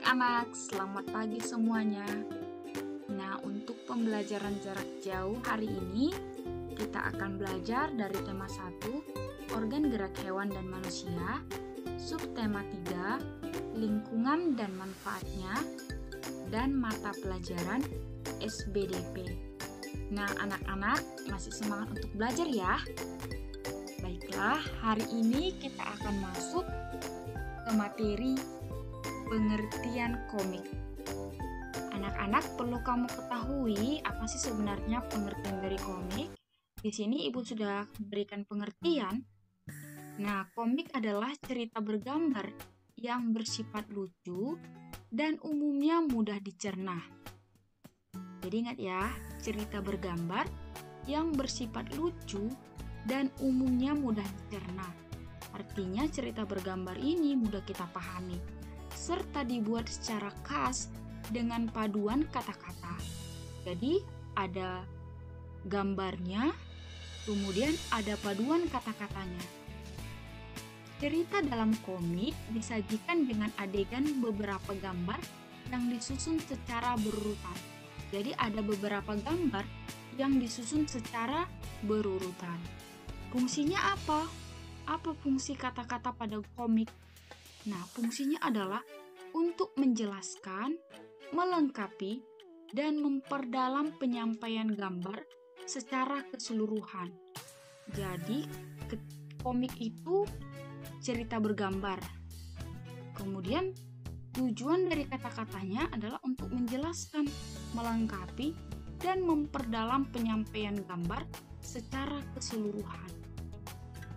anak-anak, selamat pagi semuanya. Nah, untuk pembelajaran jarak jauh hari ini, kita akan belajar dari tema 1, organ gerak hewan dan manusia, subtema 3, lingkungan dan manfaatnya, dan mata pelajaran SBDP. Nah, anak-anak masih semangat untuk belajar ya? Baiklah, hari ini kita akan masuk ke materi pengertian komik. Anak-anak, perlu kamu ketahui apa sih sebenarnya pengertian dari komik? Di sini Ibu sudah berikan pengertian. Nah, komik adalah cerita bergambar yang bersifat lucu dan umumnya mudah dicerna. Jadi ingat ya, cerita bergambar yang bersifat lucu dan umumnya mudah dicerna. Artinya cerita bergambar ini mudah kita pahami, serta dibuat secara khas dengan paduan kata-kata. Jadi ada gambarnya, kemudian ada paduan kata-katanya. Cerita dalam komik disajikan dengan adegan beberapa gambar yang disusun secara berurutan. Jadi ada beberapa gambar yang disusun secara berurutan. Fungsinya apa? Apa fungsi kata-kata pada komik? Nah, fungsinya adalah untuk menjelaskan, melengkapi, dan memperdalam penyampaian gambar secara keseluruhan. Jadi, komik itu cerita bergambar. Kemudian, tujuan dari kata-katanya adalah untuk menjelaskan, melengkapi, dan memperdalam penyampaian gambar secara keseluruhan.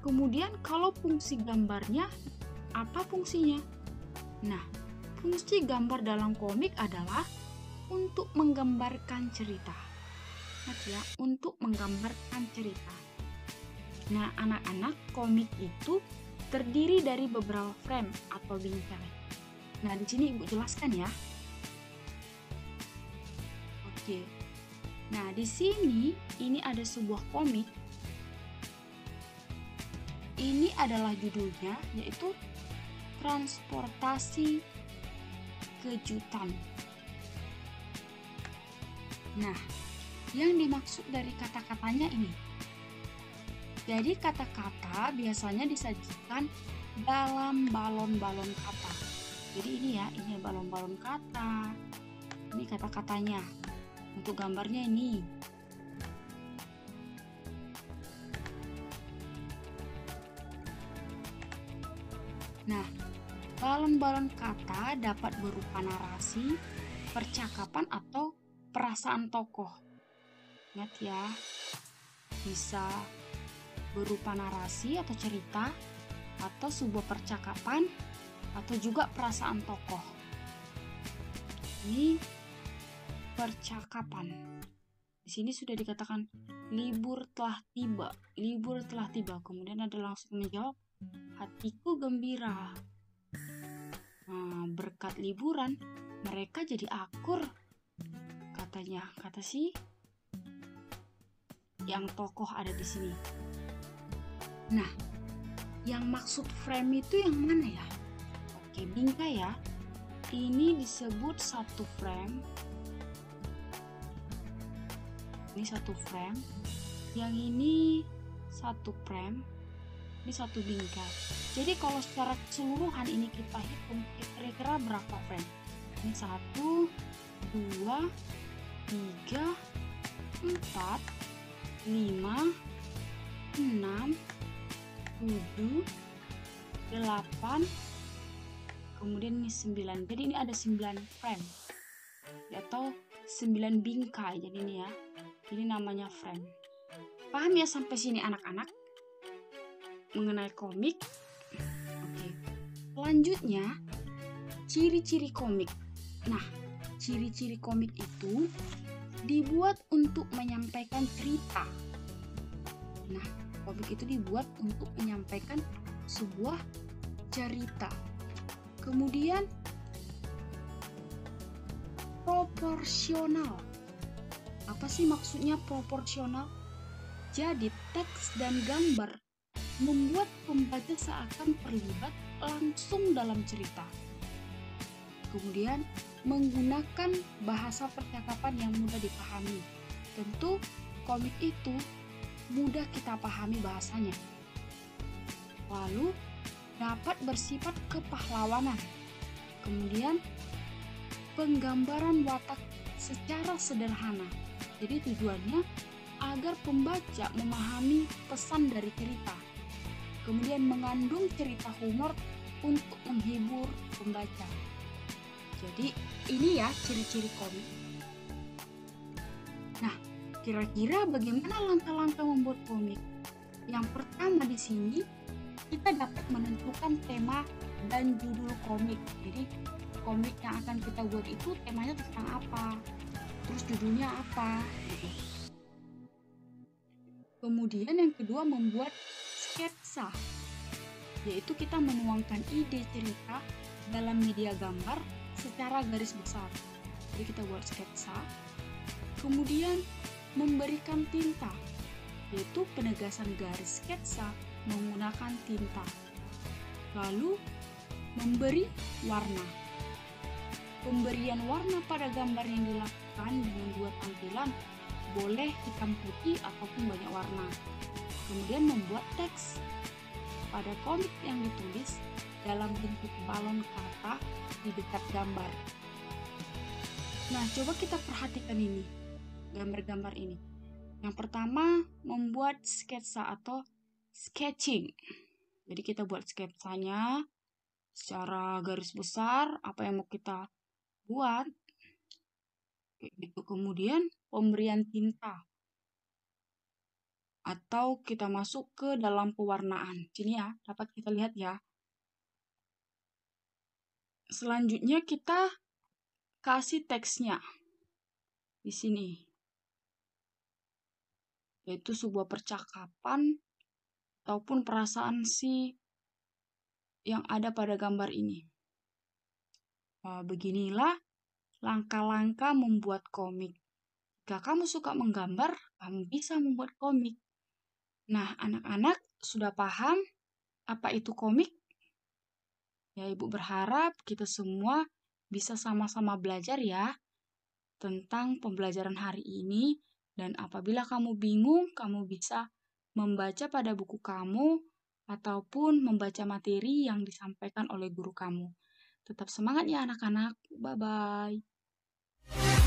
Kemudian, kalau fungsi gambarnya, apa fungsinya? Nah, fungsi gambar dalam komik adalah untuk menggambarkan cerita. Ya, untuk menggambarkan cerita. Nah, anak-anak, komik itu terdiri dari beberapa frame atau bingkai. Nah, di sini Ibu jelaskan ya. Oke. Nah, di sini ini ada sebuah komik. Ini adalah judulnya, yaitu Transportasi Kejutan. Nah, yang dimaksud dari kata-katanya ini. Jadi kata-kata biasanya disajikan dalam balon-balon kata. Jadi ini ya, ini balon-balon kata. Ini kata-katanya. Untuk gambarnya ini. Nah, balon-balon kata dapat berupa narasi, percakapan, atau perasaan tokoh. Ingat ya, bisa berupa narasi atau cerita, atau sebuah percakapan, atau juga perasaan tokoh. Ini percakapan. Di sini sudah dikatakan libur telah tiba, libur telah tiba. Kemudian ada langsung menjawab, hatiku gembira. Nah, berkat liburan mereka jadi akur, katanya, kata si yang tokoh ada di sini. Nah, yang maksud frame itu yang mana ya? Oke, bingkai ya. Ini disebut satu frame. Ini satu frame. Yang ini satu frame. Ini satu bingkai. Jadi kalau secara keseluruhan ini kita hitung kira-kira berapa frame? Ini 1, 2, 3, 4, 5, 6, 7, 8, kemudian ini 9. Jadi ini ada 9 frame atau 9 bingkai. Jadi ini ya, ini namanya frame. Paham ya sampai sini anak-anak mengenai komik? Oke. Selanjutnya, ciri-ciri komik. Nah, ciri-ciri komik itu dibuat untuk menyampaikan cerita. Nah, komik itu dibuat untuk menyampaikan sebuah cerita. Kemudian proporsional. Apa sih maksudnya proporsional? Jadi teks dan gambar membuat pembaca seakan terlibat langsung dalam cerita. Kemudian menggunakan bahasa percakapan yang mudah dipahami. Tentu komik itu mudah kita pahami bahasanya. Lalu dapat bersifat kepahlawanan. Kemudian penggambaran watak secara sederhana. Jadi tujuannya agar pembaca memahami pesan dari cerita. Kemudian mengandung cerita humor untuk menghibur pembaca. Jadi ini ya ciri-ciri komik. Nah, kira-kira bagaimana langkah-langkah membuat komik? Yang pertama di sini kita dapat menentukan tema dan judul komik. Jadi komik yang akan kita buat itu temanya tentang apa, terus judulnya apa. Kemudian yang kedua membuat sketsa, yaitu kita menuangkan ide cerita dalam media gambar secara garis besar. Jadi kita buat sketsa. Kemudian memberikan tinta, yaitu penegasan garis sketsa menggunakan tinta. Lalu memberi warna. Pemberian warna pada gambar yang dilakukan dengan dua tampilan, boleh hitam putih ataupun banyak warna. Kemudian membuat teks pada komik yang ditulis dalam bentuk balon kata di dekat gambar. Nah, coba kita perhatikan ini, gambar-gambar ini. Yang pertama, membuat sketsa atau sketching. Jadi kita buat sketsanya secara garis besar, apa yang mau kita buat. Kemudian pemberian tinta. Atau kita masuk ke dalam pewarnaan. Sini ya, dapat kita lihat ya. Selanjutnya kita kasih teksnya di sini. Yaitu sebuah percakapan ataupun perasaan si yang ada pada gambar ini. Beginilah langkah-langkah membuat komik. Jika kamu suka menggambar, kamu bisa membuat komik. Nah, anak-anak sudah paham apa itu komik? Ya, Ibu berharap kita semua bisa sama-sama belajar ya tentang pembelajaran hari ini. Dan apabila kamu bingung, kamu bisa membaca pada buku kamu ataupun membaca materi yang disampaikan oleh guru kamu. Tetap semangat ya anak-anak. Bye-bye.